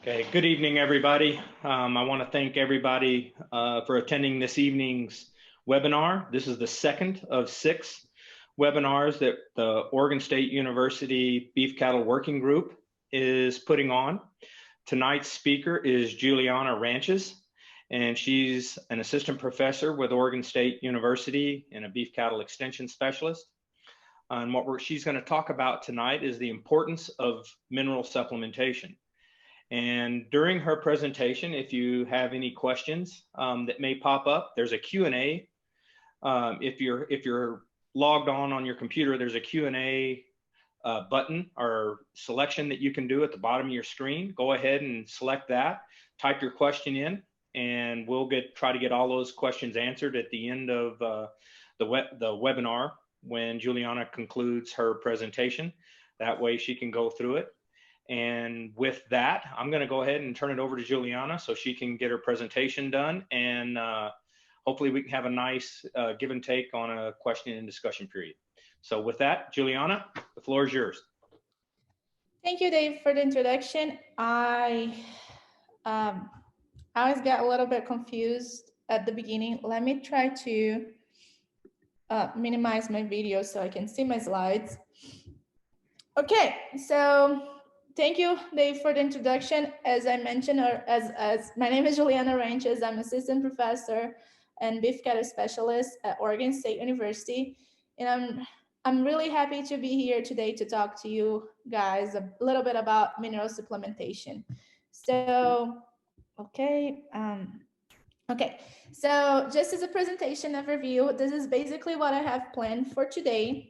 Okay, good evening, everybody. I want to thank everybody for attending this evening's webinar. This is the second of 6 webinars that the Oregon State University Beef Cattle Working Group is putting on. Tonight's speaker is Juliana Ranches, and she's an assistant professor with Oregon State University and a beef cattle extension specialist. And what she's going to talk about tonight is the importance of mineral supplementation. And during her presentation, if you have any questions that may pop up, there's a Q&A. If you're logged on your computer, there's a Q&A button or selection that you can do at the bottom of your screen. Go ahead and select that, type your question in, and we'll try to get all those questions answered at the end of the webinar when Juliana concludes her presentation. That way she can go through it. And with that, I'm going to go ahead and turn it over to Juliana so she can get her presentation done. And hopefully we can have a nice give and take on a question and discussion period. So with that, Juliana, the floor is yours. Thank you, Dave, for the introduction. I always get a little bit confused at the beginning. Let me try to minimize my video so I can see my slides. Okay, so thank you, Dave, for the introduction. As I mentioned, as my name is Juliana Ranches, I'm assistant professor and beef cattle specialist at Oregon State University, and I'm really happy to be here today to talk to you guys a little bit about mineral supplementation. So, okay, so just as a presentation overview, this is basically what I have planned for today.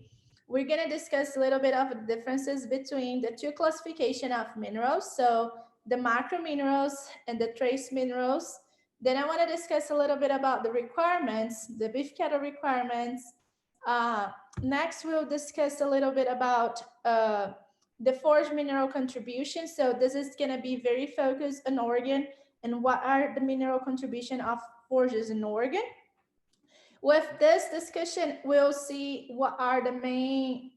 We're going to discuss a little bit of the differences between the 2 classifications of minerals, so the macro minerals and the trace minerals. Then I want to discuss a little bit about the requirements, the beef cattle requirements. Next, we'll discuss a little bit about the forage mineral contribution. So this is going to be very focused on Oregon and what are the mineral contribution of forages in Oregon. With this discussion, we'll see what are the main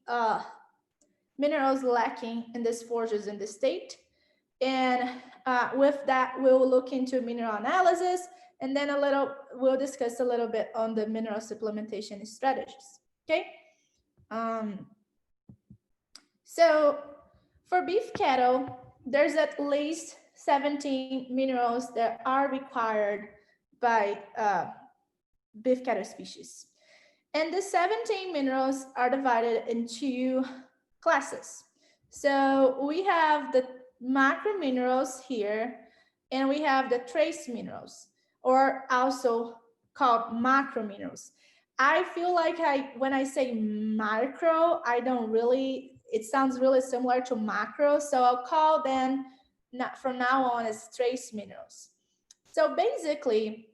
minerals lacking in these forages in the state. And with that, we'll look into mineral analysis, and then we'll discuss a little bit on the mineral supplementation strategies, okay? So for beef cattle, there's at least 17 minerals that are required by beef cattle species. And the 17 minerals are divided into classes. So we have the macro minerals here, and we have the trace minerals, or also called macro minerals. I feel like when I say macro, it sounds really similar to macro, so I'll call them from now on as trace minerals. So basically,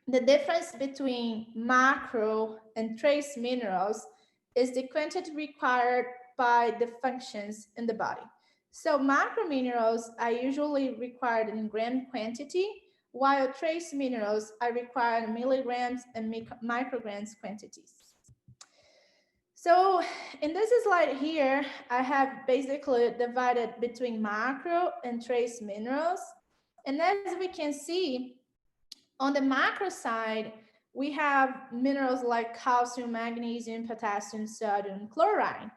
the difference between macro and trace minerals is the quantity required by the functions in the body. So macro minerals are usually required in gram quantity, while trace minerals are required in milligrams and micrograms quantities. So in this slide here, I have basically divided between macro and trace minerals. And as we can see, on the macro side, we have minerals like calcium, magnesium, potassium, sodium, chloride.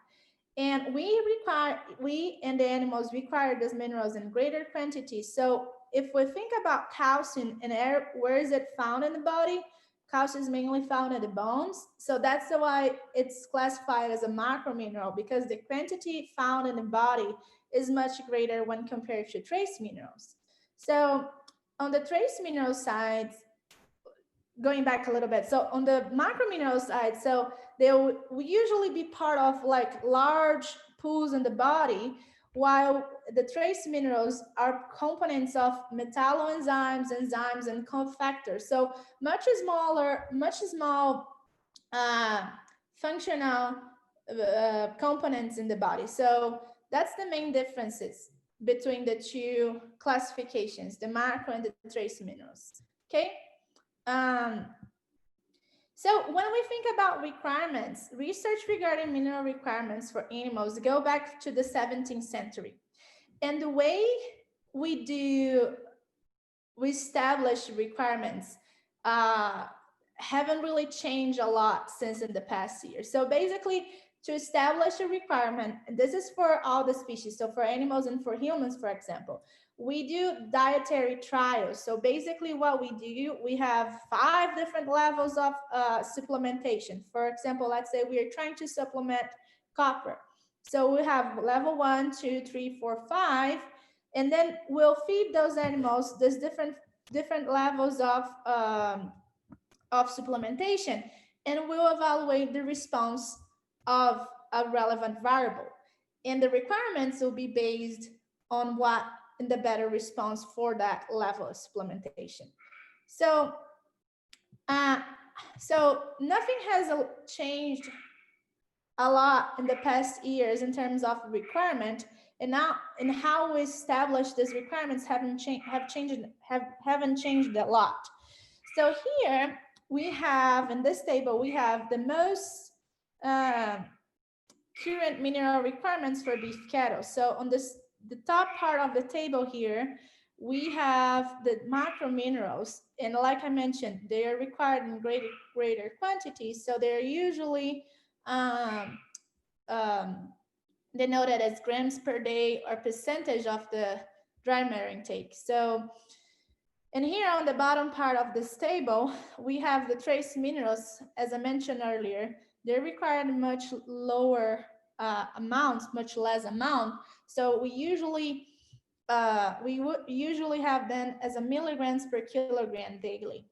And we and the animals require these minerals in greater quantities. So if we think about calcium and where is it found in the body, calcium is mainly found in the bones. So that's why it's classified as a macro mineral, because the quantity found in the body is much greater when compared to trace minerals. So on the trace mineral side, going back a little bit, so on the macro mineral side, so they will usually be part of like large pools in the body, while the trace minerals are components of metalloenzymes, enzymes, and cofactors. So much small functional components in the body. So that's the main differences between the 2 classifications, the macro and the trace minerals, okay? So when we think about requirements, research regarding mineral requirements for animals go back to the 17th century. And the way we establish requirements haven't really changed a lot since in the past year. So basically, to establish a requirement, and this is for all the species, so for animals and for humans, for example, we do dietary trials. So basically what we do, we have 5 different levels of supplementation. For example, let's say we are trying to supplement copper. So we have level 1, 2, 3, 4, 5, and then we'll feed those animals this different levels of supplementation, and we'll evaluate the response of a relevant variable. And the requirements will be based on what in the better response for that level of supplementation. So, nothing has changed a lot in the past years in terms of requirement, and now in how we establish these requirements haven't changed a lot. So here we have, in this table, we have the most current mineral requirements for beef cattle. So on the top part of the table here, we have the macro minerals, and like I mentioned, they are required in greater quantities. So they're usually denoted as grams per day or percentage of the dry matter intake. So, and here on the bottom part of this table, we have the trace minerals. As I mentioned earlier, they're required much lower amounts, much less amount. So we would usually have them as a milligrams per kilogram daily.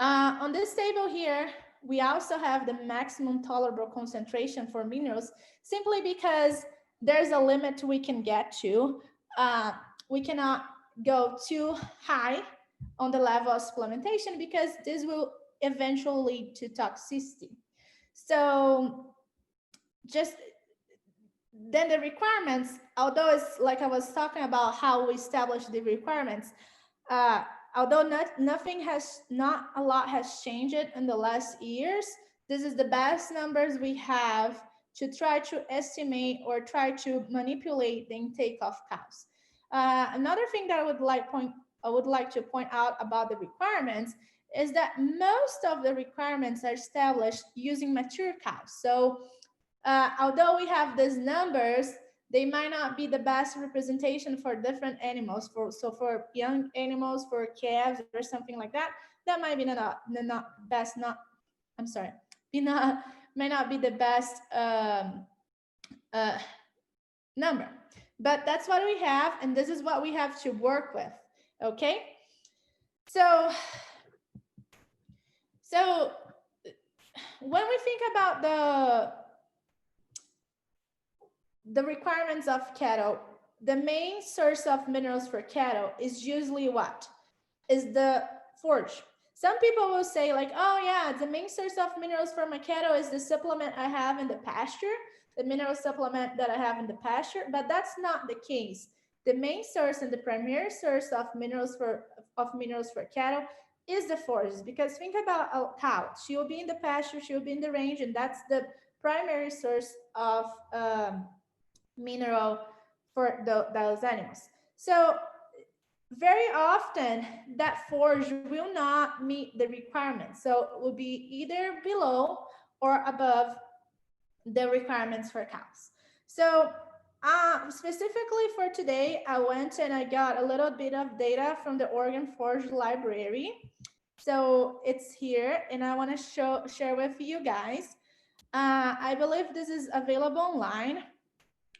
On this table here, we also have the maximum tolerable concentration for minerals, simply because there's a limit we can get to. We cannot go too high on the level of supplementation because this will eventually lead to toxicity. So just then the requirements, although it's like I was talking about how we establish the requirements, although not a lot has changed in the last years, this is the best numbers we have to try to estimate or try to manipulate the intake of cows. Another thing that I would like to point out about the requirements is that most of the requirements are established using mature cows. So although we have these numbers, they might not be the best representation for different animals. For young animals, for calves or something like that, that might be may not be the best number. But that's what we have, and this is what we have to work with. Okay, so when we think about the requirements of cattle, the main source of minerals for cattle is usually what? Is the forage. Some people will say like, oh yeah, the main source of minerals for my cattle is the supplement I have in the pasture, the mineral supplement that I have in the pasture, but that's not the case. The main source and the primary source of minerals for cattle is the forages, because think about a cow. She will be in the pasture, she will be in the range, and that's the primary source of mineral for those animals. So very often that forage will not meet the requirements. So it will be either below or above the requirements for cows. So specifically for today, I went and I got a little bit of data from the Oregon Forage Library. So it's here, and I want to share with you guys. I believe this is available online.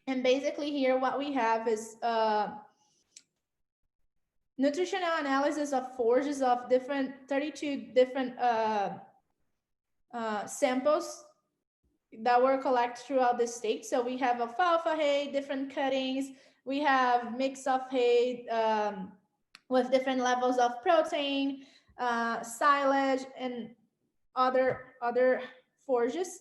And basically here what we have is nutritional analysis of forages of 32 different samples that were collected throughout the state. So we have alfalfa hay, different cuttings. We have mix of hay with different levels of protein, silage, and other forages.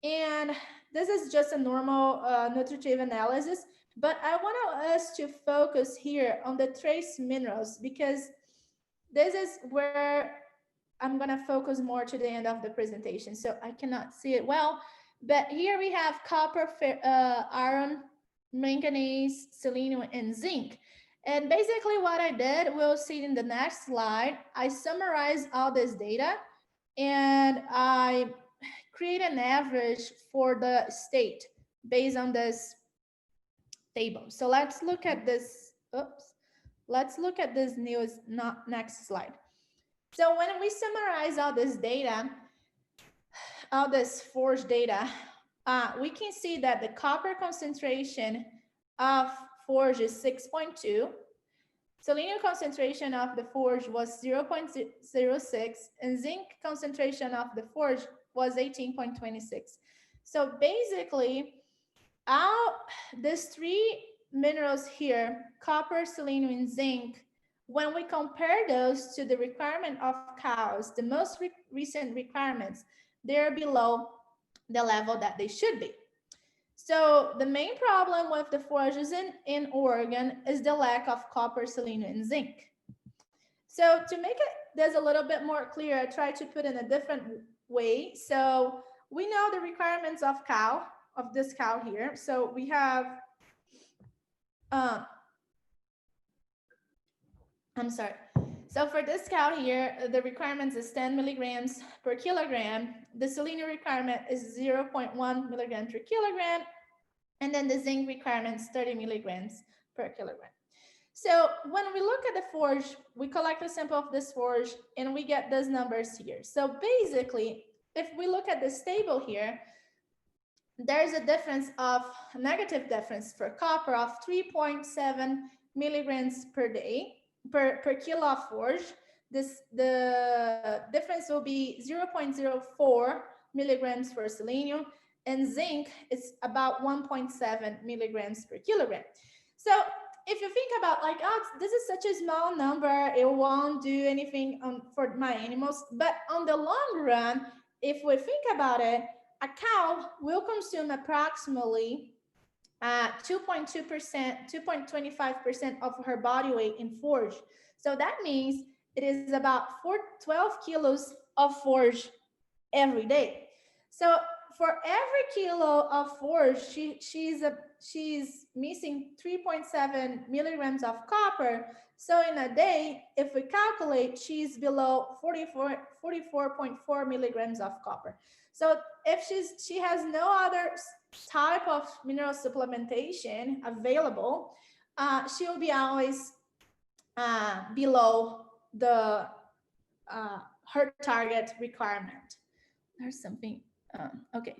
And this is just a normal nutritive analysis, but I want us to focus here on the trace minerals, because this is where I'm going to focus more to the end of the presentation. So I cannot see it well, but here we have copper, iron, manganese, selenium, and zinc. And basically what I did, we'll see in the next slide, I summarized all this data and I create an average for the state based on this table. So let's look at this, oops, let's look at this next slide. So when we summarize all this data, all this forage data, we can see that the copper concentration of forage is 6.2. Selenium concentration of the forage was 0.06, and zinc concentration of the forage was 18.26. So basically, these three minerals here, copper, selenium, and zinc, when we compare those to the requirement of cows, the most recent requirements, they're below the level that they should be. So the main problem with the forages in Oregon is the lack of copper, selenium, and zinc. So to make this a little bit more clear, I try to put in a different way. So we know the requirements of this cow here. So we have, I'm sorry. So for this cow here, the requirements is 10 milligrams per kilogram. The selenium requirement is 0.1 milligram per kilogram. And then the zinc requirement is 30 milligrams per kilogram. So when we look at the forage, we collect a sample of this forage and we get those numbers here. So basically, if we look at this table here, there's a difference of negative difference for copper of 3.7 milligrams per day per kilo of forage. The difference will be 0.04 milligrams for selenium, and zinc is about 1.7 milligrams per kilogram. So if you think about like, oh, this is such a small number, it won't do anything for my animals. But on the long run, if we think about it, a cow will consume approximately 2.2%, 2.25% of her body weight in forage. So that means it is about 12 kilos of forage every day. So for every kilo of forage, she's missing 3.7 milligrams of copper. So in a day, if we calculate, she's below 44.4 milligrams of copper. So if she has no other type of mineral supplementation available, she will be always below the her target requirement. There's something. Okay.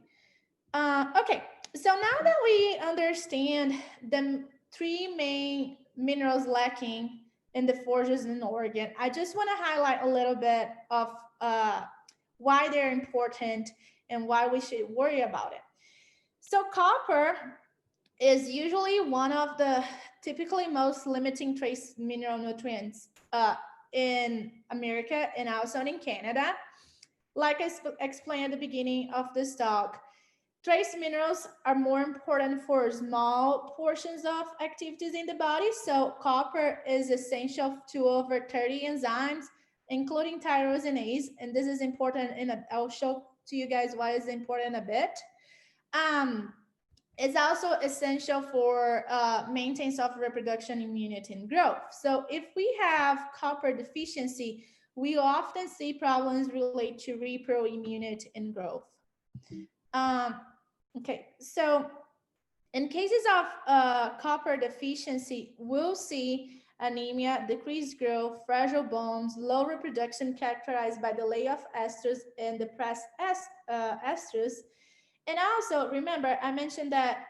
Okay. So now that we understand the three main minerals lacking in the forages in Oregon, I just want to highlight a little bit of why they're important and why we should worry about it. So copper is usually one of the typically most limiting trace mineral nutrients in America and also in Canada. Like I explained at the beginning of this talk, trace minerals are more important for small portions of activities in the body. So copper is essential to over 30 enzymes, including tyrosinase. And this is important, and I'll show to you guys why it's important a bit. It's also essential for maintenance of reproduction, immunity, and growth. So if we have copper deficiency, we often see problems related to repro, immunity, and growth. Okay, so in cases of copper deficiency, we'll see anemia, decreased growth, fragile bones, low reproduction characterized by delay of estrus and depressed estrus. And also, remember, I mentioned that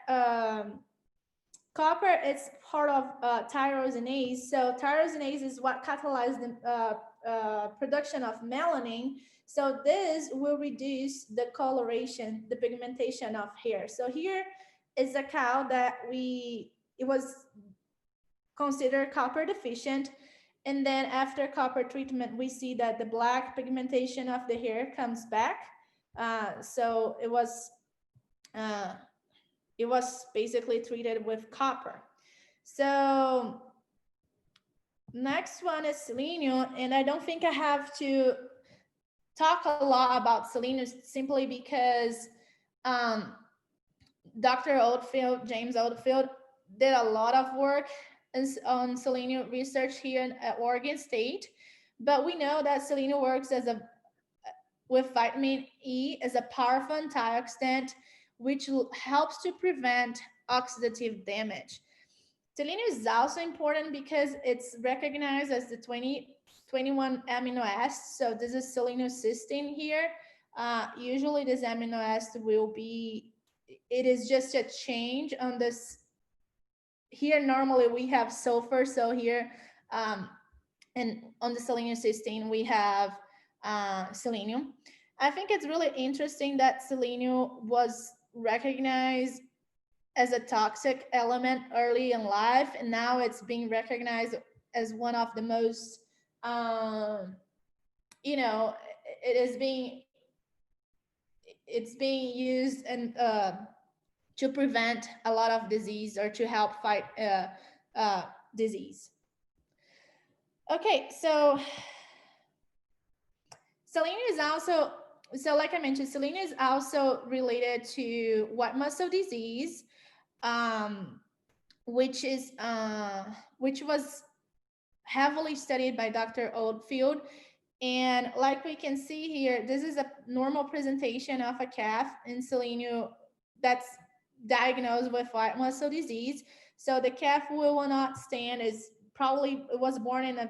copper is part of tyrosinase. So tyrosinase is what catalyzes the production of melanin. So this will reduce the coloration, the pigmentation of hair. So here is a cow that it was considered copper deficient. And then after copper treatment, we see that the black pigmentation of the hair comes back. So it was basically treated with copper. So next one is selenium, and I don't think I have to talk a lot about selenium simply because Dr. Oldfield, James Oldfield, did a lot of work on selenium research here at Oregon State, but we know that selenium works as a with vitamin E as a powerful antioxidant, which helps to prevent oxidative damage. Selenium is also important because it's recognized as the 21 amino acids. So this is selenocysteine here. Usually this amino acid will be, it is just a change on this. Here normally we have sulfur, so here and on the selenocysteine we have selenium. I think it's really interesting that selenium was recognized as a toxic element early in life, and now it's being recognized as one of the most, you know, it is being, it's being used and to prevent a lot of disease or to help fight disease. Okay, so selenium is also, so like I mentioned, selenium is also related to white muscle disease, which was heavily studied by Dr. Oldfield. And like we can see here, this is a normal presentation of a calf in selenium that's diagnosed with white muscle disease. So the calf will not stand, is probably, it was born in a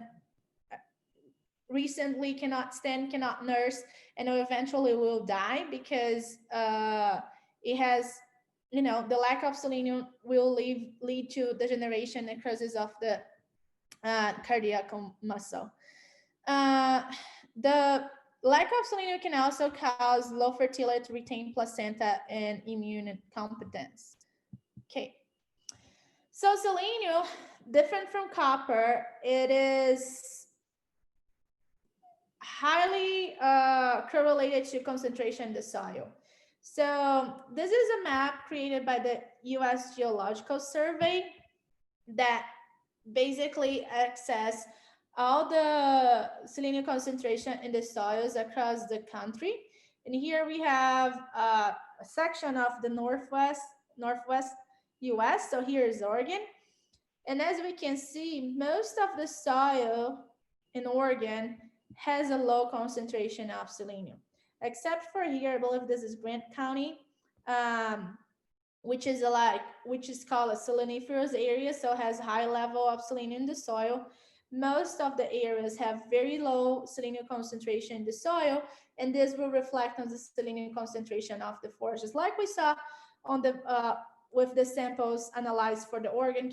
recently, cannot stand, cannot nurse, and eventually will die because it has, you know, the lack of selenium will lead to degeneration, necrosis of the cardiac muscle. The lack of selenium can also cause low fertility, retained placenta, and immune competence. Okay. So selenium, different from copper, it is highly correlated to concentration in the soil. So this is a map created by the U.S. Geological Survey that basically access all the selenium concentration in the soils across the country. And here we have a section of the northwest US. So here is Oregon. And as we can see, most of the soil in Oregon has a low concentration of selenium, except for here, I believe this is Grant County, which is called a seleniferous area, so has high level of selenium in the soil. Most of the areas have very low selenium concentration in the soil, and this will reflect on the selenium concentration of the forages, like we saw on the with the samples analyzed for the Oregon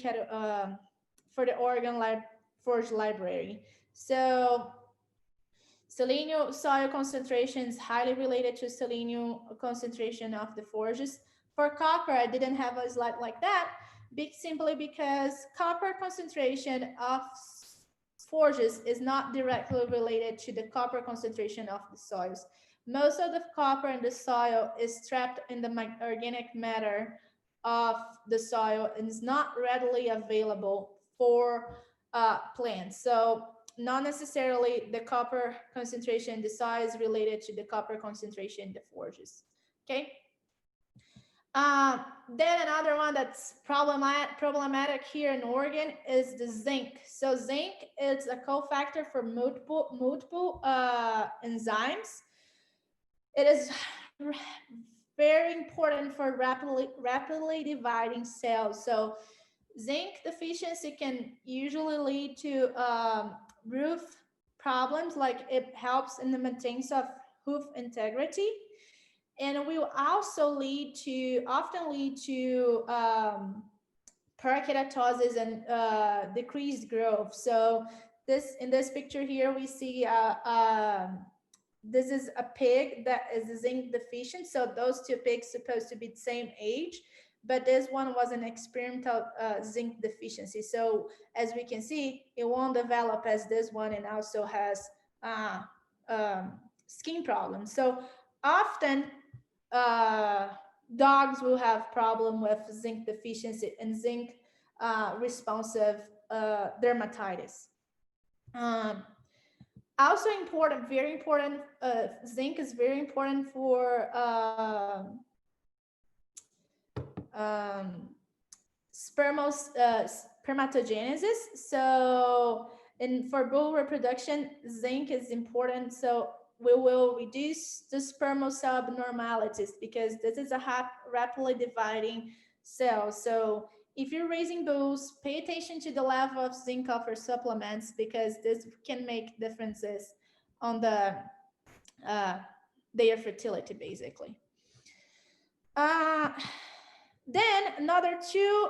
Forage Library. So selenium soil concentration is highly related to selenium concentration of the forages. For copper, I didn't have a slide like that, simply because copper concentration of forages is not directly related to the copper concentration of the soils. Most of the copper in the soil is trapped in the organic matter of the soil and is not readily available for plants. So not necessarily the copper concentration in the soil is related to the copper concentration in the forages. Okay. Then another one that's problematic here in Oregon is the zinc. So zinc is a cofactor for multiple enzymes. It is very important for rapidly dividing cells. So zinc deficiency can usually lead to roof problems, like it helps in the maintenance of hoof integrity, and will also often lead to parakeratosis and decreased growth. So in this picture here, we see this is a pig that is zinc deficient. So those two pigs supposed to be the same age, but this one was an experimental zinc deficiency. So as we can see, it won't develop as this one, and also has skin problems. So often dogs will have problem with zinc deficiency and zinc responsive dermatitis. Also important, very important, zinc is very important for spermatogenesis. So, and for bull reproduction, zinc is important. So we will reduce the spermal cell abnormalities because this is a rapidly dividing cell. So if you're raising bulls, pay attention to the level of zinc of your supplements because this can make differences on the their fertility, basically. Then another two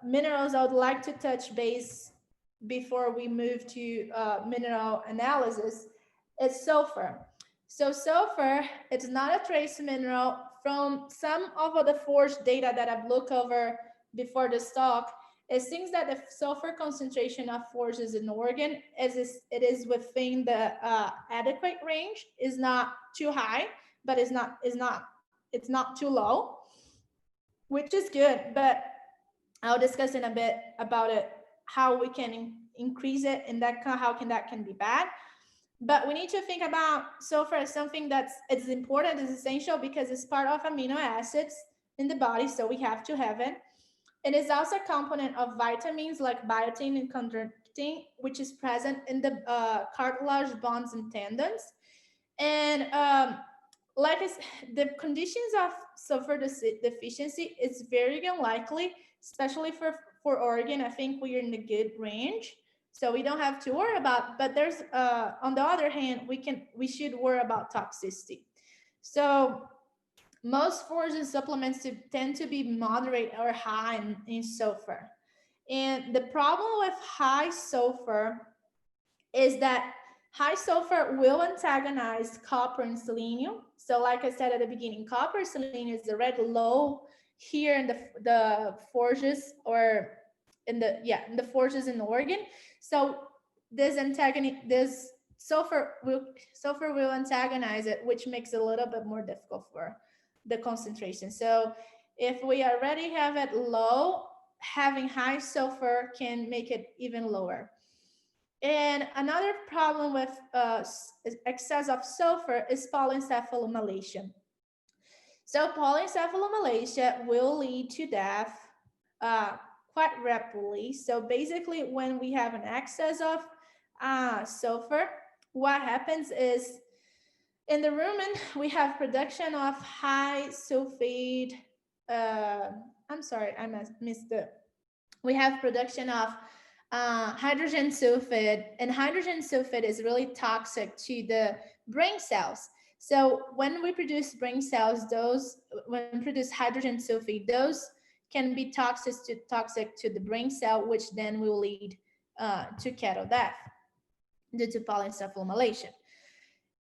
minerals I would like to touch base before we move to mineral analysis is sulfur. So sulfur, it's not a trace mineral. From some of the forge data that I've looked over before this talk, it seems that the sulfur concentration of forges in organ it is within the adequate range. Is not too high, but it's not too low, which is good. But I'll discuss in a bit about it, how we can increase it, and how that can be bad. But we need to think about sulfur as something it's important, it's essential because it's part of amino acids in the body, so we have to have it. It is also a component of vitamins like biotin and chondroitin, which is present in the cartilage, bones, and tendons. And the conditions of sulfur deficiency is very unlikely, especially for organ. I think we're in a good range, so we don't have to worry about. But there's on the other hand, we should worry about toxicity. So most foraging supplements tend to be moderate or high in sulfur. And the problem with high sulfur is that high sulfur will antagonize copper and selenium. So like I said at the beginning, copper and selenium is already low here in the forges, or in the forges in organ. So this sulfur will antagonize it, which makes it a little bit more difficult for the concentration. So if we already have it low, having high sulfur can make it even lower. And another problem with excess of sulfur is polyencephalomalacia. So polyencephalomalacia will lead to death quite rapidly. So basically, when we have an excess of sulfur, what happens is in the rumen, we have production of high sulfate. I'm sorry, I missed it. We have production of hydrogen sulfide, and hydrogen sulfide is really toxic to the brain cells. So when we produce brain cells, when we produce hydrogen sulfide, those can be toxic to the brain cell, which then will lead to cattle death due to polyencephalomalacia.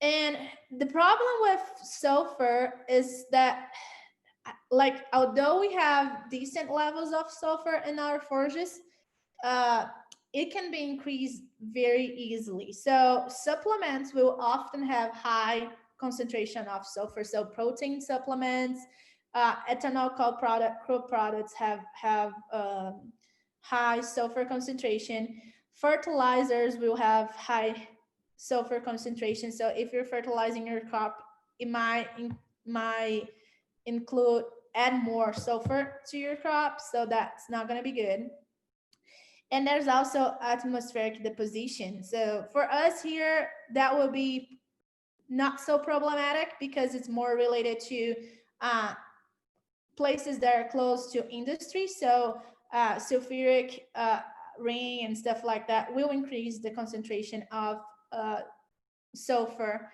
And the problem with sulfur is that, like, although we have decent levels of sulfur in our forages, it can be increased very easily. So supplements will often have high concentration of sulfur. So protein supplements, ethanol co-products have high sulfur concentration. Fertilizers will have high sulfur concentration. So if you're fertilizing your crop, it might include add more sulfur to your crop, so that's not going to be good. And there's also atmospheric deposition. So for us here, that will be not so problematic because it's more related to places that are close to industry. So sulfuric rain and stuff like that will increase the concentration of sulfur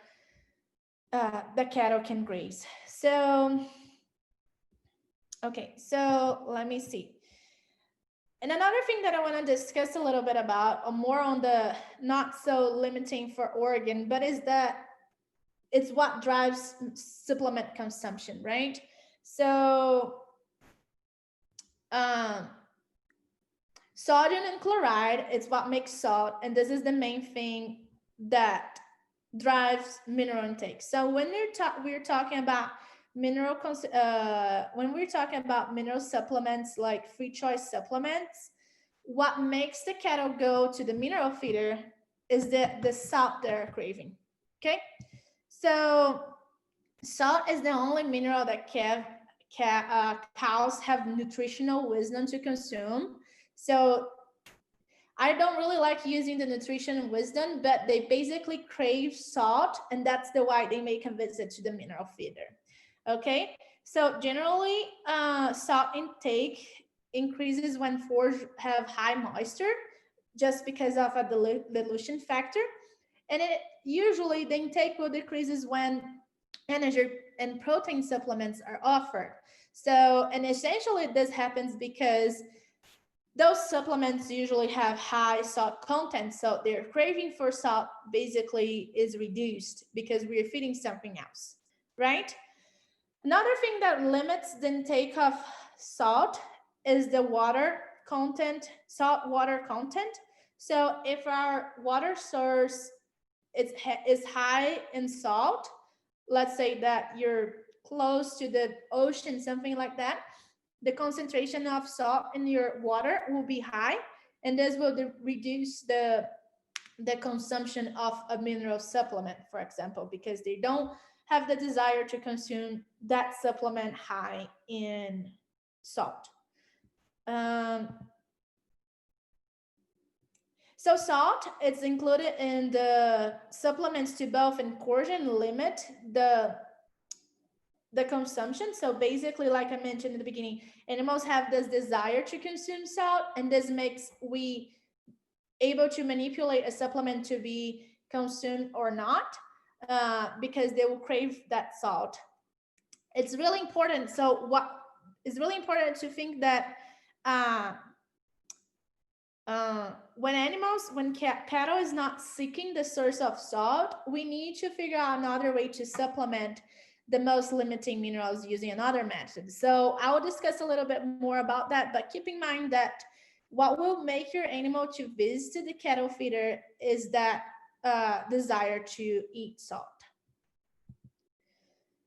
that cattle can graze. So, okay, so let me see. And another thing that I want to discuss a little bit about, or more on the not so limiting for organ, but is that it's what drives supplement consumption, right? So sodium and chloride is what makes salt, and this is the main thing that drives mineral intake. So when we're talking about when we're talking about mineral supplements like free choice supplements, what makes the cattle go to the mineral feeder is the salt they're craving. Okay, so salt is the only mineral that cows have nutritional wisdom to consume. So I don't really like using the nutrition wisdom, but they basically crave salt, and that's the why they make a visit to the mineral feeder. Okay, so generally, salt intake increases when forages have high moisture, just because of a dilution factor, and it usually the intake will decreases when energy and protein supplements are offered. So, and essentially, this happens because those supplements usually have high salt content, so their craving for salt basically is reduced because we are feeding something else, right? Another thing that limits the intake of salt is the water content, salt water content. So if our water source is high in salt, let's say that you're close to the ocean, something like that, the concentration of salt in your water will be high, and this will reduce the consumption of a mineral supplement, for example, because they don't have the desire to consume that supplement high in salt. So salt, it's included in the supplements to both encourage and limit the consumption. So basically, like I mentioned in the beginning, animals have this desire to consume salt, and this makes we able to manipulate a supplement to be consumed or not, because they will crave that salt. It's really important. So what is really important to think that when cattle is not seeking the source of salt, we need to figure out another way to supplement the most limiting minerals using another method. So I will discuss a little bit more about that, but keep in mind that what will make your animal to visit the cattle feeder is that desire to eat salt.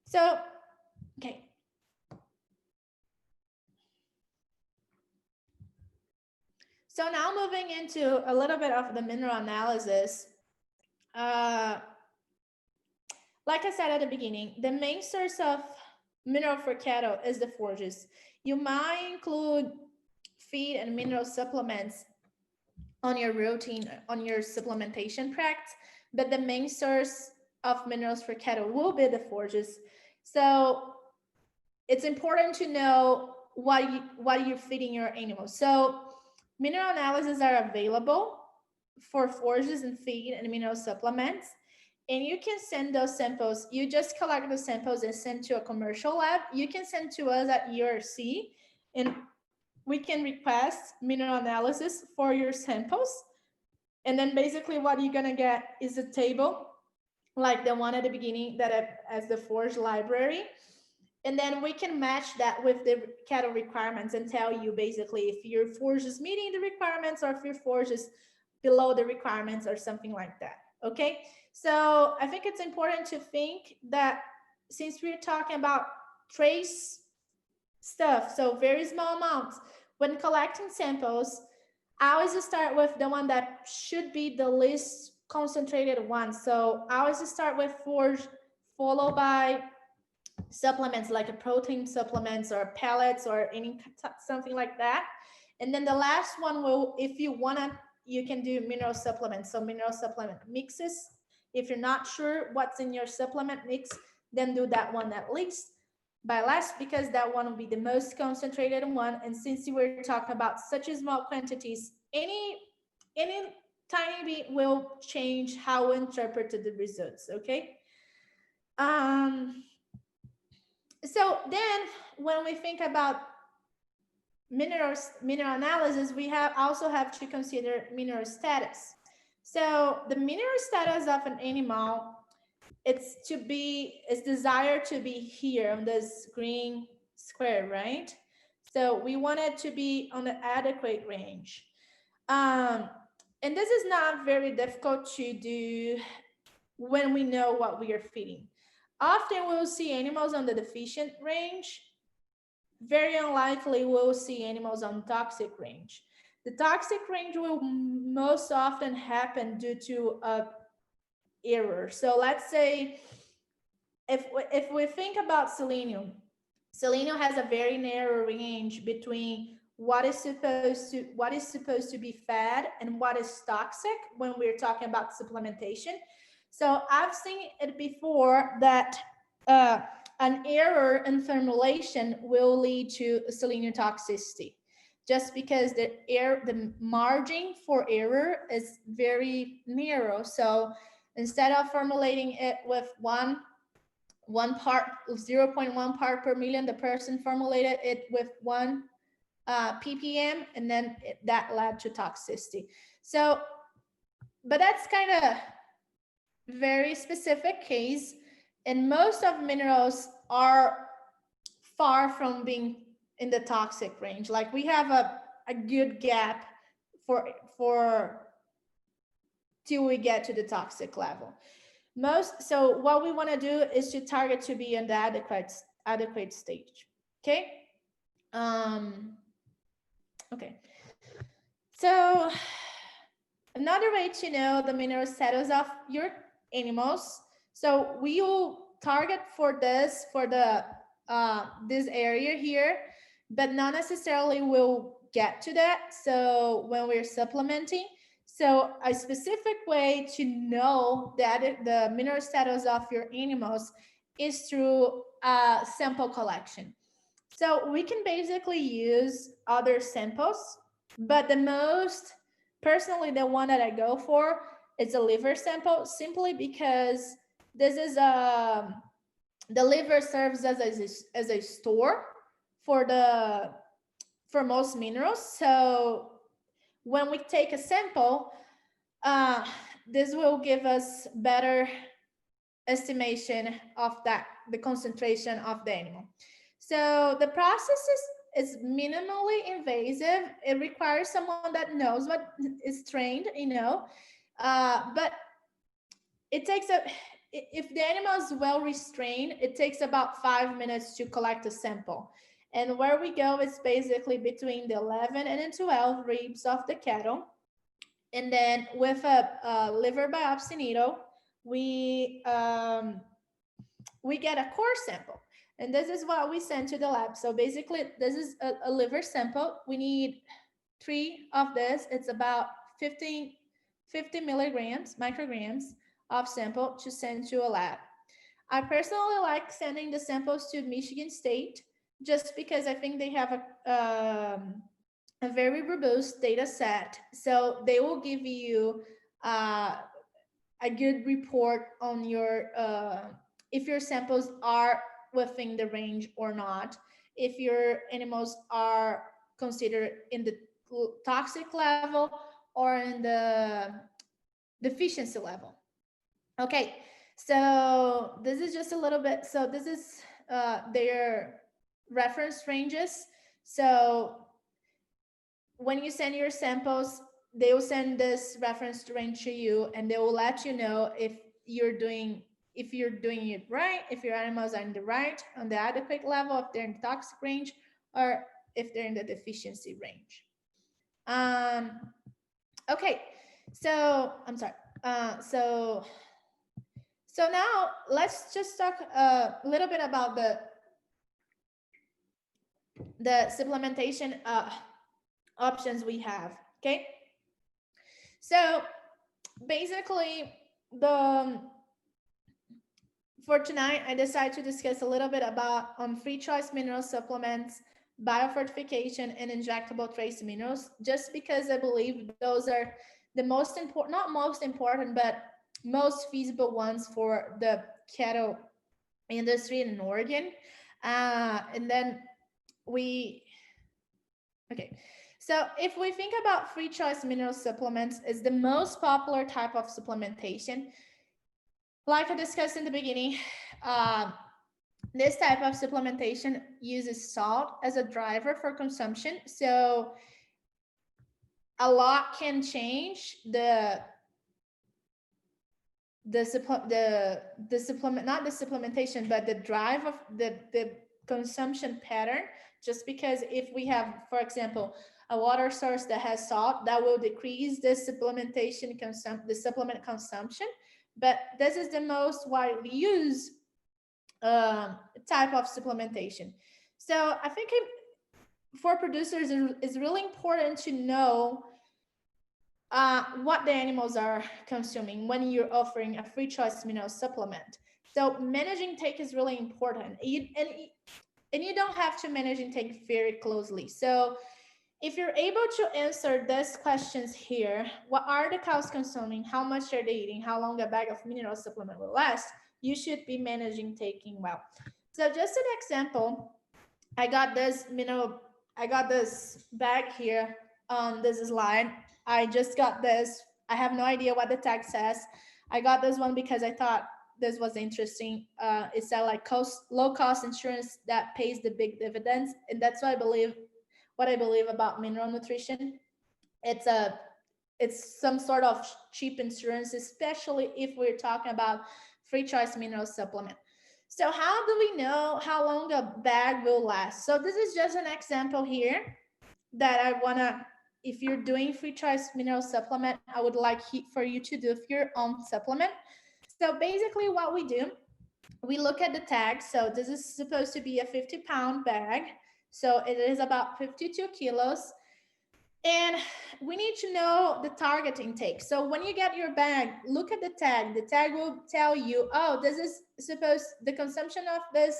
So, okay. So now moving into a little bit of the mineral analysis. Like I said at the beginning, the main source of mineral for cattle is the forages. You might include feed and mineral supplements on your routine, on your supplementation practice, but the main source of minerals for cattle will be the forages. So it's important to know what you're feeding your animals. So mineral analyses are available for forages and feed and mineral supplements. And you can send those samples. You just collect the samples and send to a commercial lab. You can send to us at URC, and we can request mineral analysis for your samples. And then basically what you're gonna get is a table like the one at the beginning that as the forage library. And then we can match that with the cattle requirements and tell you basically if your forage is meeting the requirements or if your forage is below the requirements or something like that. Okay, so I think it's important to think that since we're talking about trace stuff, so very small amounts, when collecting samples, I always start with the one that should be the least concentrated one. So I always start with forage, followed by supplements like a protein supplements or pellets or something like that. And then the last one will, if you wanna, you can do mineral supplements. So mineral supplement mixes. If you're not sure what's in your supplement mix, then do that one at least by last, because that one will be the most concentrated one. And since we were talking about such small quantities, any tiny bit will change how we interpret the results. Okay. So then when we think about mineral analysis, we also have to consider mineral status. So the mineral status of an animal, it's desired to be here on this green square, right? So we want it to be on the adequate range. And this is not very difficult to do when we know what we are feeding. Often we'll see animals on the deficient range. Very unlikely we'll see animals on toxic range. The toxic range will most often happen due to a error. So let's say if we think about selenium has a very narrow range between what is supposed to be fed and what is toxic when we're talking about supplementation. So I've seen it before that an error in formulation will lead to selenium toxicity, just because the margin for error is very narrow. So instead of formulating it with one part, 0.1 part per million, the person formulated it with 1 ppm, and then that led to toxicity. So, but that's kind of very specific case, and most of minerals are far from being in the toxic range. Like we have a good gap for till we get to the toxic level. So what we want to do is to target to be in the adequate stage. Okay. Okay. So another way to know the mineral status of your animals. So we will target for this, for the this area here, but not necessarily will get to that. So when we're supplementing, so a specific way to know that the mineral status of your animals is through sample collection. So we can basically use other samples, but personally, the one that I go for is a liver sample, simply because this is the liver serves as a store for most minerals. So when we take a sample, this will give us better estimation of the concentration of the animal. So the process is minimally invasive. It requires someone that knows what is trained, but it takes if the animal is well restrained, it takes about 5 minutes to collect a sample. And where we go is basically between the 11 and the 12 ribs of the cattle. And then with a liver biopsy needle, we get a core sample. And this is what we send to the lab. So basically, this is a liver sample. We need 3 of this. It's about 50 micrograms of sample to send to a lab. I personally like sending the samples to Michigan State, just because I think they have a very robust data set. So they will give you a good report on your if your samples are within the range or not, if your animals are considered in the toxic level or in the deficiency level. Okay, so this is just a little bit, so this is their reference ranges. So when you send your samples, they will send this reference range to you, and they will let you know if you're doing it right, if your animals are in the right, on the adequate level, if they're in the toxic range, or if they're in the deficiency range. Okay, so I'm sorry. So now let's just talk a little bit about the supplementation options we have. Okay, so basically for tonight, I decided to discuss a little bit about free choice mineral supplements, biofortification, and injectable trace minerals, just because I believe those are the most important, not most important, but most feasible ones for the cattle industry in Oregon. And then okay. So if we think about free choice mineral supplements, is the most popular type of supplementation. Like I discussed in the beginning, this type of supplementation uses salt as a driver for consumption. So a lot can change the supplement, not the supplementation, but the drive of the consumption pattern. Just because if we have, for example, a water source that has salt, that will decrease the supplement consumption. But this is the most widely used type of supplementation. So I think for producers, it's really important to know what the animals are consuming when you're offering a free choice mineral supplement. So managing intake is really important. And you don't have to manage intake very closely. So if you're able to answer these questions here, what are the cows consuming? How much are they eating? How long a bag of mineral supplement will last? You should be managing taking well. So just an example, I got this bag here on this slide. I just got this. I have no idea what the tag says. I got this one because I thought this was interesting. It's a like low cost insurance that pays the big dividends, and that's what I believe about mineral nutrition. It's some sort of cheap insurance, especially if we're talking about free choice mineral supplement. So how do we know how long a bag will last? So this is just an example here that I wanna, if you're doing free choice mineral supplement, I would like for you to do your own supplement. So basically what we do, we look at the tag. So this is supposed to be a 50-pound bag. So it is about 52 kilos. And we need to know the target intake. So when you get your bag, look at the tag. The tag will tell you, oh, this is supposed, the consumption of this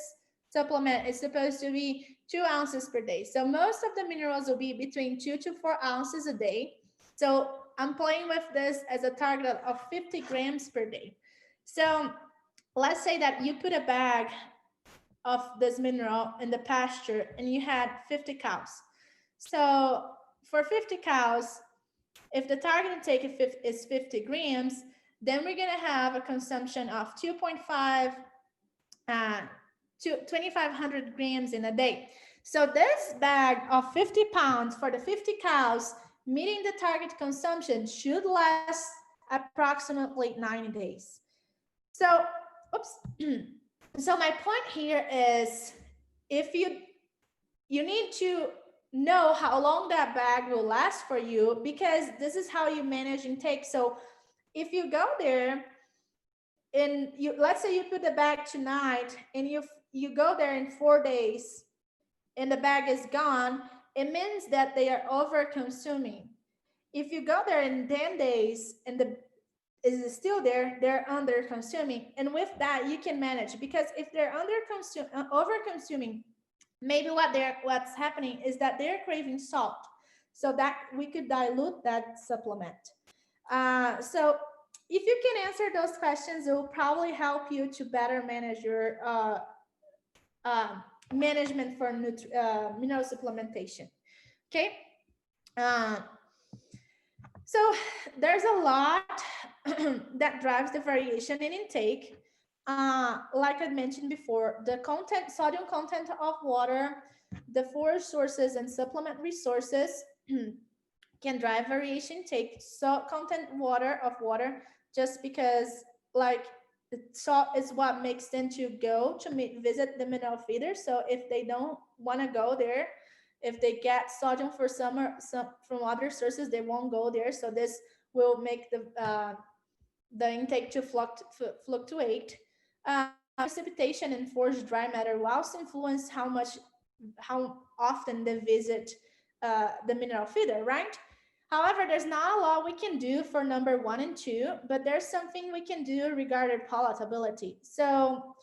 supplement is supposed to be 2 ounces per day. So most of the minerals will be between 2 to 4 ounces a day. So I'm playing with this as a target of 50 grams per day. So let's say that you put a bag of this mineral in the pasture and you had 50 cows. So for 50 cows, if the target intake is 50 grams, then we're going to have a consumption of 2.5 to 2,500 grams in a day. So this bag of 50 pounds for the 50 cows, meeting the target consumption, should last approximately 90 days. So, so my point here is, if you need to know how long that bag will last for you, because this is how you manage intake. So if you go there and let's say you put the bag tonight and you go there in 4 days and the bag is gone, it means that they are over consuming. If you go there in 10 days and the is still there, they're under consuming. And with that, you can manage, because if they're over consuming, maybe what's happening is that they're craving salt, so that we could dilute that supplement. So if you can answer those questions, it will probably help you to better manage your management for mineral supplementation. Okay. So there's a lot that drives the variation in intake. Like I mentioned before, the sodium content of water, the forage sources and supplement resources can drive variation. Take salt content of water, just because like salt is what makes them to go to visit the mineral feeder. So if they don't want to go there, if they get sodium from other sources, they won't go there. So this will make the intake to fluctuate. Precipitation and foraged dry matter will also influence how often they visit the mineral feeder, right? However, there's not a lot we can do for number 1 and 2, but there's something we can do regarding palatability. So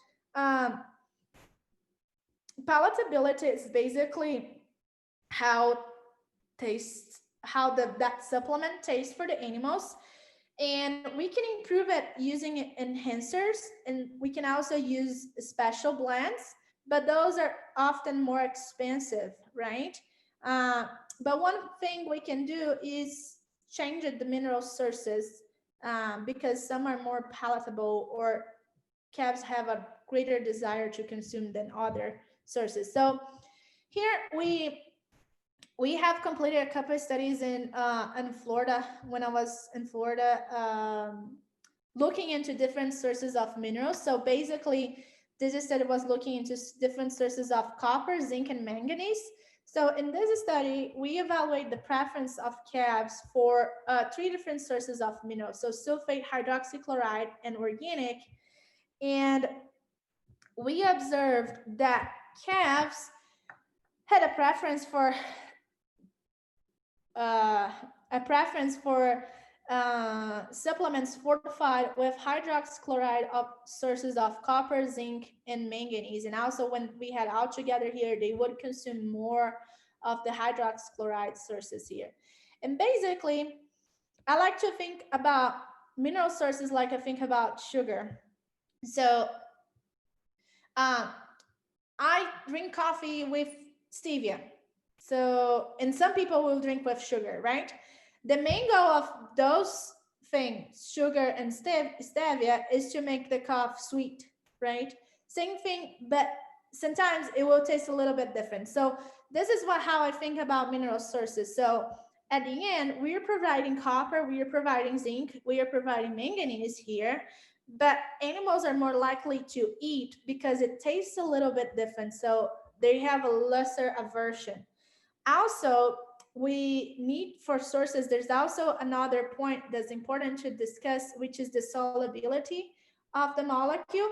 palatability is basically how that supplement tastes for the animals. And we can improve it using enhancers, and we can also use special blends, but those are often more expensive, right? But one thing we can do is change the mineral sources, because some are more palatable, or calves have a greater desire to consume than other sources. So here we have completed a couple of studies in Florida. When I was in Florida, looking into different sources of minerals. So basically, this study was looking into different sources of copper, zinc, and manganese. So in this study, we evaluate the preference of calves for 3 different sources of minerals. So sulfate, hydroxychloride, and organic. And we observed that calves had a preference for supplements fortified with hydroxychloride of sources of copper, zinc, and manganese. And also when we had all together here, they would consume more of the hydroxychloride sources here. And basically, I like to think about mineral sources like I think about sugar. So I drink coffee with stevia. So, and some people will drink with sugar, right? The main goal of those things, sugar and stevia, is to make the coffee sweet, right? Same thing, but sometimes it will taste a little bit different. So this is how I think about mineral sources. So at the end, we are providing copper, we are providing zinc, we are providing manganese here, but animals are more likely to eat because it tastes a little bit different. So they have a lesser aversion. Also, we need for sources, there's also another point that's important to discuss, which is the solubility of the molecule.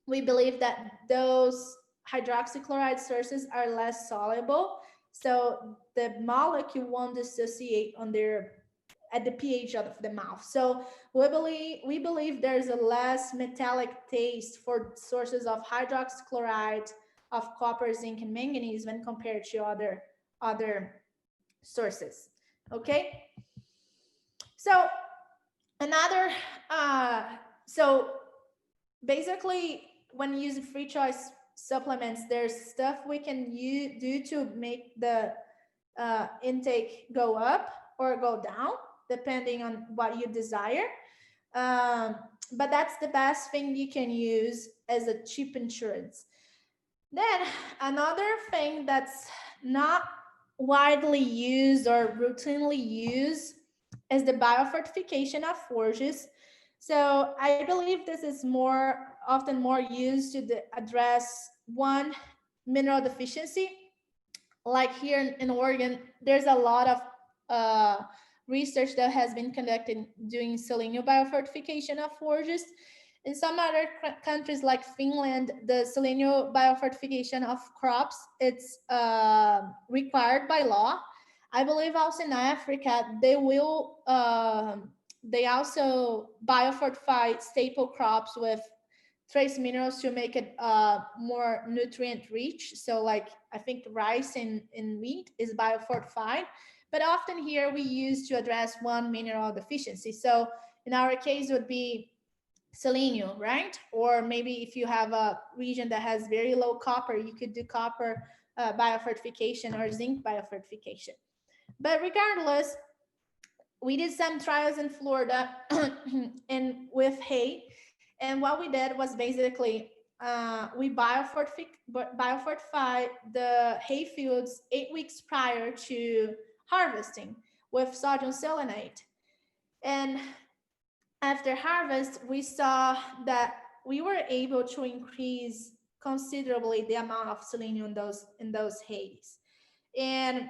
We believe that those hydroxychloride sources are less soluble, so the molecule won't dissociate on their at the pH of the mouth. So we believe there's a less metallic taste for sources of hydroxychloride, of copper, zinc, and manganese when compared to other sources. Okay. So another so basically when using free choice supplements, there's stuff we can do to make the intake go up or go down depending on what you desire. But that's the best thing you can use as a cheap insurance. Then another thing that's not widely used or routinely used is the biofortification of forages. So I believe this is often more used to address one, mineral deficiency. Like here in Oregon, there's a lot of research that has been conducted doing selenium biofortification of forages. In some other countries like Finland, the selenium biofortification of crops, it's required by law. I believe also in Africa, they also biofortify staple crops with trace minerals to make it more nutrient rich. So like I think rice and wheat is biofortified, but often here we use to address one mineral deficiency. So in our case would be selenium, right? Or maybe if you have a region that has very low copper, you could do copper biofortification or zinc biofortification. But regardless, we did some trials in Florida and with hay. And what we did was basically we biofortify the hay fields 8 weeks prior to harvesting with sodium selenite. And after harvest, we saw that we were able to increase considerably the amount of selenium in those hays. And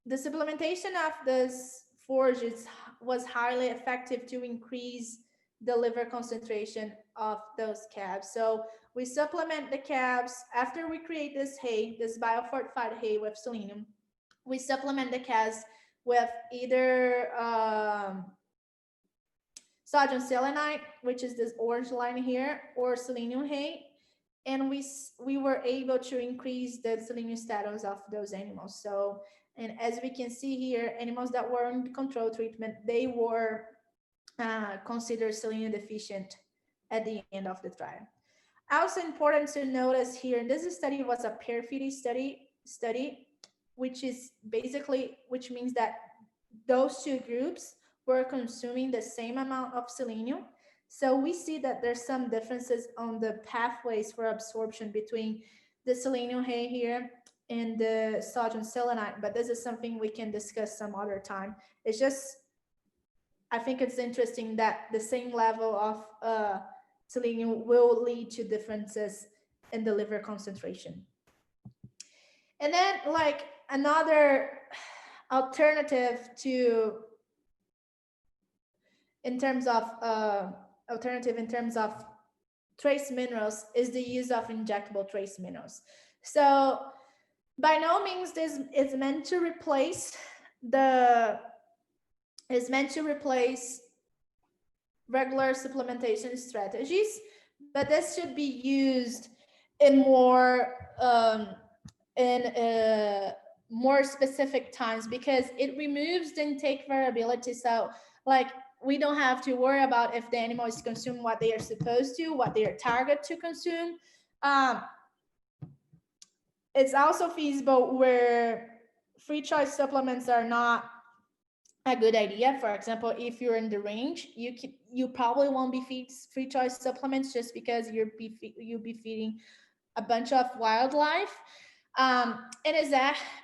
the supplementation of this forages was highly effective to increase the liver concentration of those calves. So we supplement the calves after we create this hay, this biofortified hay with selenium. We supplement the calves with either sodium selenite, which is this orange line here, or selenium hay. And we were able to increase the selenium status of those animals. So, and as we can see here, animals that were in control treatment, they were considered selenium deficient at the end of the trial. Also important to notice here, this study was a pair feeding study, which means that those two groups were consuming the same amount of selenium. So we see that there's some differences on the pathways for absorption between the selenium hay here and the sodium selenite, but this is something we can discuss some other time. It's just, I think it's interesting that the same level of selenium will lead to differences in the liver concentration. And then like another alternative in terms of trace minerals is the use of injectable trace minerals. So By no means this is meant to replace regular supplementation strategies, but this should be used in more more specific times, because it removes the intake variability. So like, we don't have to worry about if the animal is consuming what they are supposed to, what they are targeted to consume. It's also feasible where free choice supplements are not a good idea. For example, if you're in the range, you probably won't be feed free choice supplements, just because you'll be feeding a bunch of wildlife. It is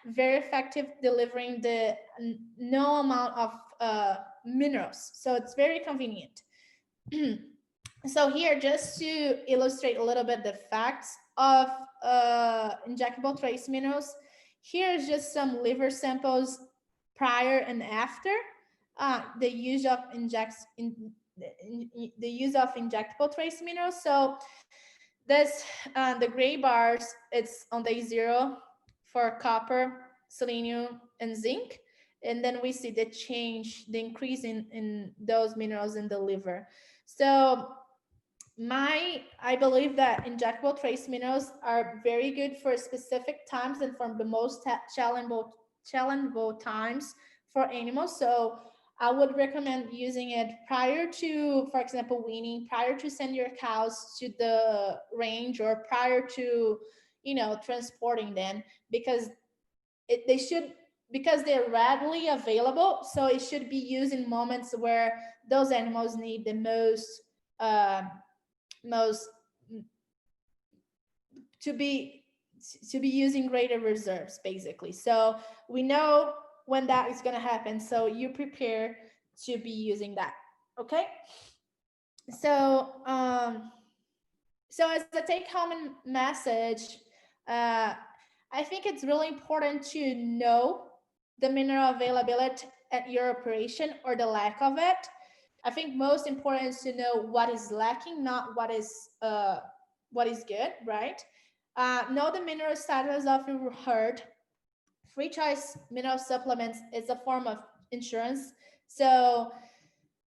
very effective, delivering the no amount of minerals, so it's very convenient. So here, just to illustrate a little bit the facts of injectable trace minerals, here's just some liver samples prior and after the use of injectable trace minerals. So this the gray bars, it's on day 0 for copper, selenium, and zinc, and then we see the change, the increase in those minerals in the liver. So I believe that injectable trace minerals are very good for specific times and for the most challenging times for animals. So I would recommend using it prior to, for example, weaning, prior to send your cows to the range, or prior to, transporting them, because because they're readily available. So it should be used in moments where those animals need the most to be using greater reserves, basically. So we know when that is going to happen, so you prepare to be using that. Okay, so so as a take-home message, I think it's really important to know the mineral availability at your operation, or the lack of it. I think most important is to know what is lacking, not what is good, right? Know the mineral status of your herd. Free choice mineral supplements is a form of insurance. So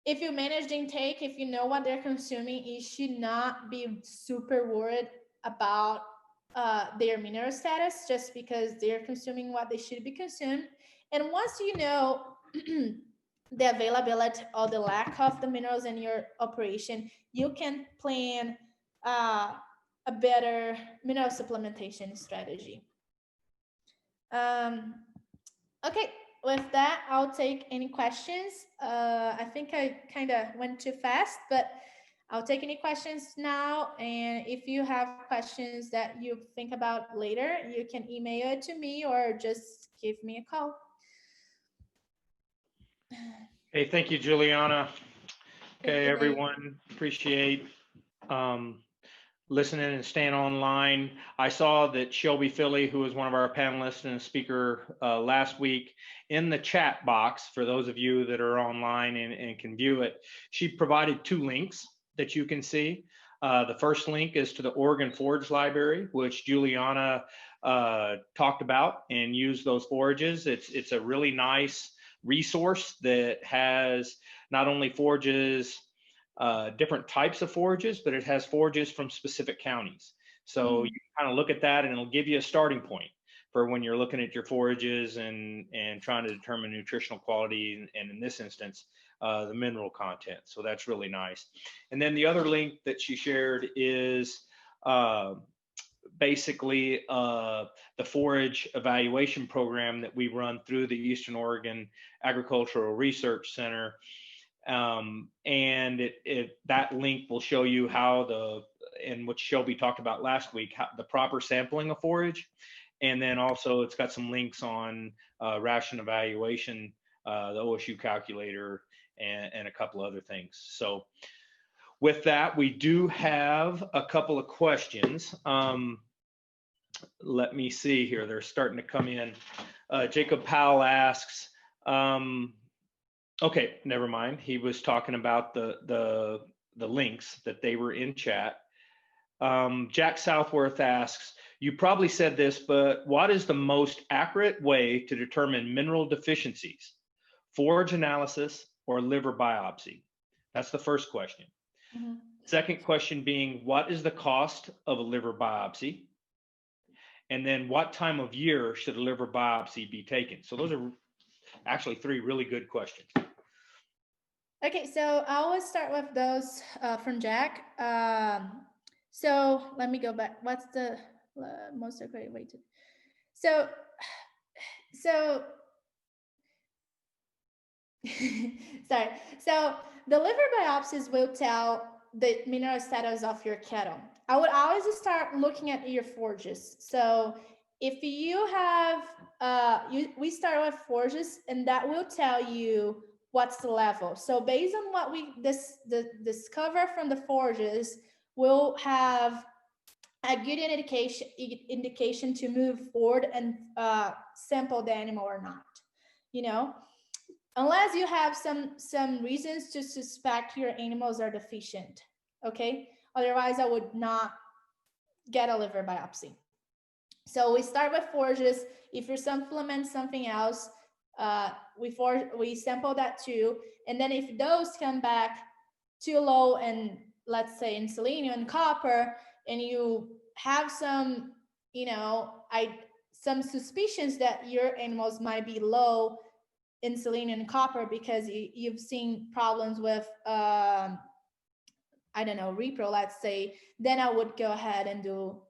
if you manage the intake, if you know what they're consuming, you should not be super worried about their mineral status, just because they're consuming what they should be consumed. And once you know the availability or the lack of the minerals in your operation, you can plan a better mineral supplementation strategy. Okay, with that, I'll take any questions. I think I kind of went too fast, but I'll take any questions now. And if you have questions that you think about later, you can email it to me or just give me a call. Hey, thank you, Juliana. Okay, everyone, appreciate listening and staying online. I saw that Shelby Philly, who was one of our panelists and a speaker last week, in the chat box, for those of you that are online and can view it, she provided 2 links that you can see. The first link is to the Oregon Forage Library, which Juliana talked about, and used those forages. It's a really nice resource that has not only forages, different types of forages, but it has forages from specific counties. So you can kind of look at that, and it'll give you a starting point for when you're looking at your forages and trying to determine nutritional quality, and in this instance, the mineral content. So that's really nice. And then the other link that she shared is basically the forage evaluation program that we run through the Eastern Oregon Agricultural Research Center. And that link will show you how and what Shelby talked about last week, how the proper sampling of forage. And then also it's got some links on ration evaluation, the OSU calculator, and a couple other things. So with that, we do have a couple of questions. Let me see here. They're starting to come in. Jacob Powell asks, okay, never mind. He was talking about the links that they were in chat. Jack Southworth asks, You probably said this, but what is the most accurate way to determine mineral deficiencies? Forage analysis or liver biopsy? That's the first question. Mm-hmm. Second question being, what is the cost of a liver biopsy? And then what time of year should a liver biopsy be taken? So those are actually three really good questions. Okay, so I will start with those from Jack. So let me go back. What's the most accurate way to? So sorry. So the liver biopsies will tell the mineral status of your cattle. I would always start looking at your forages. So if you have, we start with forages, and that will tell you what's the level. So based on what we discover from the forages, we'll have a good indication to move forward and sample the animal or not. You know, unless you have some reasons to suspect your animals are deficient. Okay, otherwise I would not get a liver biopsy. So we start with forages. If you supplement something else, we sample that too, and then if those come back too low, and let's say in selenium and copper, and you have some, some suspicions that your animals might be low in selenium and copper because you've seen problems with I don't know, repro, let's say, then I would go ahead and do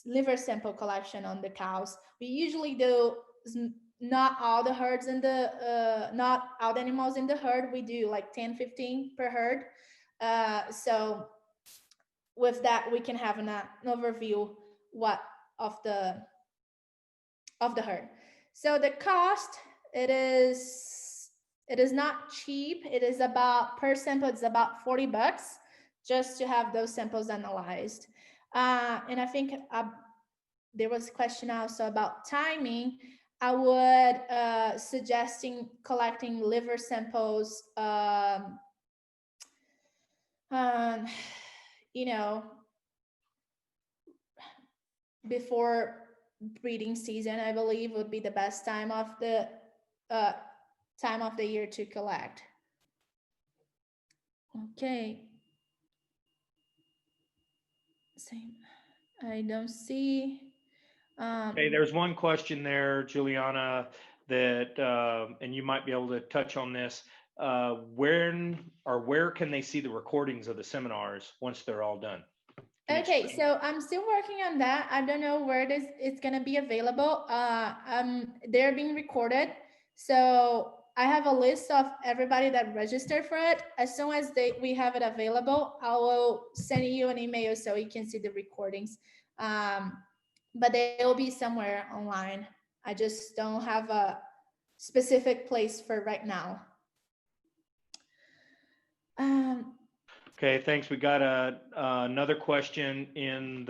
liver sample collection on the cows. We usually do not all the herds in the not all the animals in the herd. We do like 10-15 per herd. So with that we can have an overview of the herd. So the cost, it is not cheap. It is about, per sample, it's about $40 just to have those samples analyzed. And I think there was a question also about timing. I would suggesting collecting liver samples, before breeding season. I believe would be the best time of the year to collect. Okay. Same. I don't see. Okay, there's one question there, Juliana, that, and you might be able to touch on this. Where can they see the recordings of the seminars once they're all done? Okay, so I'm still working on that. I don't know where it's going to be available. They're being recorded. So I have a list of everybody that registered for it. As soon as we have it available, I will send you an email so you can see the recordings. But they will be somewhere online. I just don't have a specific place for right now. Okay, thanks. We got another question in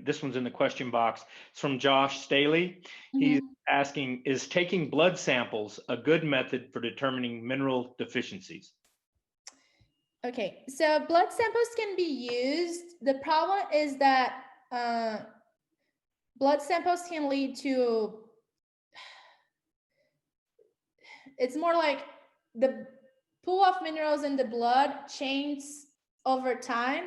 this one's in the question box. It's from Josh Staley. He's asking, is taking blood samples a good method for determining mineral deficiencies? Okay, so blood samples can be used. The problem is that blood samples can lead to, it's more like the pool of minerals in the blood changes over time,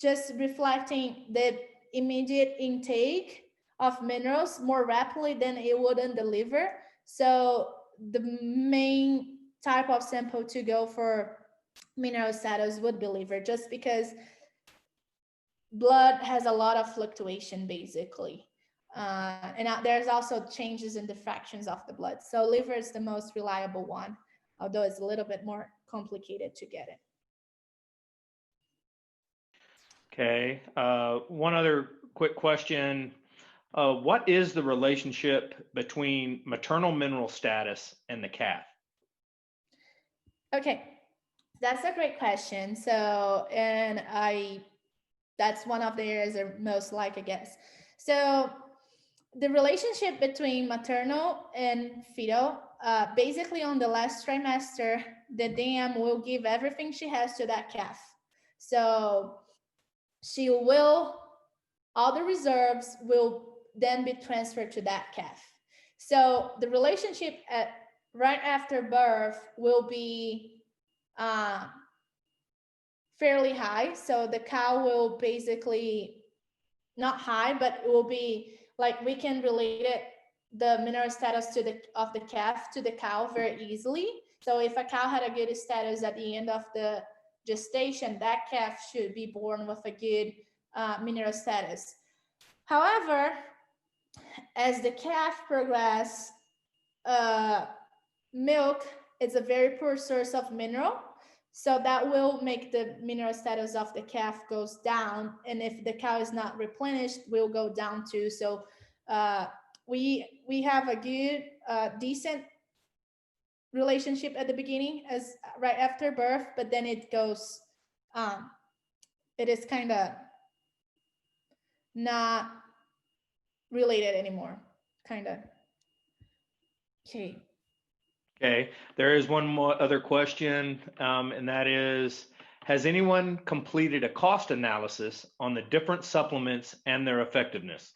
just reflecting the immediate intake of minerals more rapidly than it would in the liver. So the main type of sample to go for mineral status would be liver, just because blood has a lot of fluctuation basically. And there's also changes in the fractions of the blood. So liver is the most reliable one, although it's a little bit more complicated to get it. Okay, one other quick question. What is the relationship between maternal mineral status and the calf? Okay, that's a great question. So, and that's one of the areas I most like, I guess. So the relationship between maternal and fetal, basically on the last trimester, the dam will give everything she has to that calf. So she will all the reserves will then be transferred to that calf. So the relationship right after birth will be fairly high. So the cow will basically, not high, but it will be like, we can relate it, the mineral status of the calf to the cow very easily. So if a cow had a good status at the end of the gestation, that calf should be born with a good mineral status. However, as the calf progresses, milk is a very poor source of mineral. So that will make the mineral status of the calf goes down. And if the cow is not replenished, will go down too. So we have a good, decent relationship at the beginning, as right after birth, but then it goes, it is kind of not related anymore, kind of. Okay. Okay, there is one more other question, and that is, has anyone completed a cost analysis on the different supplements and their effectiveness?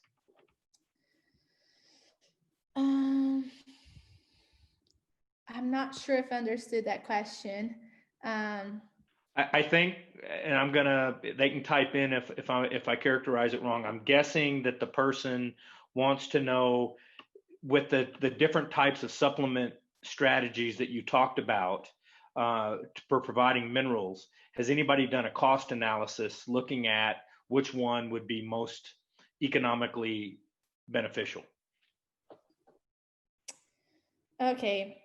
I'm not sure if I understood that question. I think, and they can type in if I characterize it wrong. I'm guessing that the person wants to know, with the different types of supplement strategies that you talked about for providing minerals, has anybody done a cost analysis looking at which one would be most economically beneficial? Okay,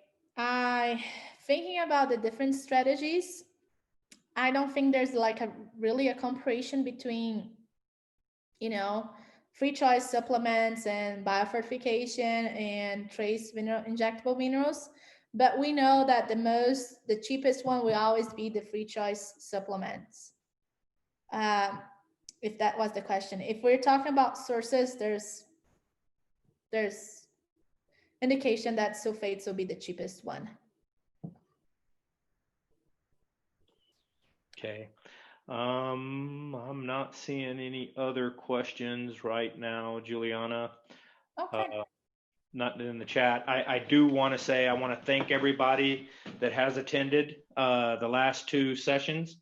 thinking about the different strategies, I don't think there's like really a comparison between, free choice supplements and biofortification and trace injectable minerals. But we know that the cheapest one will always be the free choice supplements. If that was the question. If we're talking about sources, there's indication that sulfates will be the cheapest one. Okay. I'm not seeing any other questions right now, Juliana. Okay. Not in the chat. I do want to say, I want to thank everybody that has attended the last two sessions.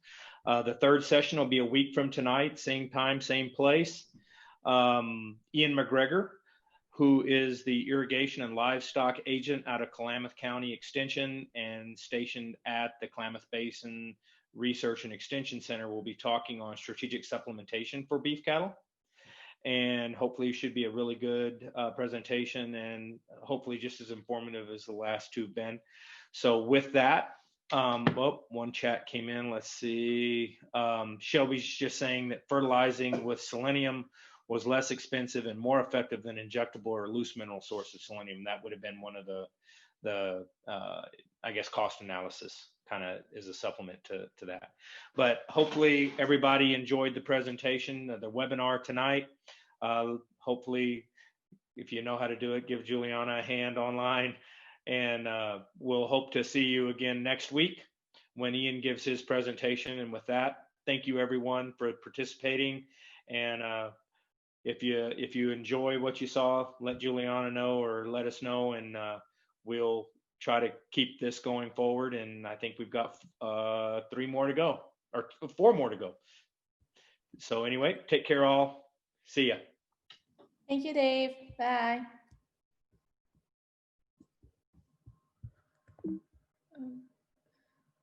The third session will be a week from tonight, same time, same place. Ian McGregor, who is the irrigation and livestock agent out of Klamath County Extension and stationed at the Klamath Basin Research and Extension Center, will be talking on strategic supplementation for beef cattle. And hopefully it should be a really good presentation, and hopefully just as informative as the last two have been. So with that, one chat came in. Let's see. Shelby's just saying that fertilizing with selenium was less expensive and more effective than injectable or loose mineral source of selenium. That would have been one of the I guess, cost analysis kind of is a supplement to that. But hopefully everybody enjoyed the presentation, the webinar tonight. Hopefully, if you know how to do it, give Juliana a hand online, and we'll hope to see you again next week when Ian gives his presentation. And with that, thank you everyone for participating. And if you enjoy what you saw, let Juliana know or let us know, and we'll try to keep this going forward. And I think we've got 3 more to go, or 4 more to go. So anyway, take care all. See ya. Thank you, Dave. Bye.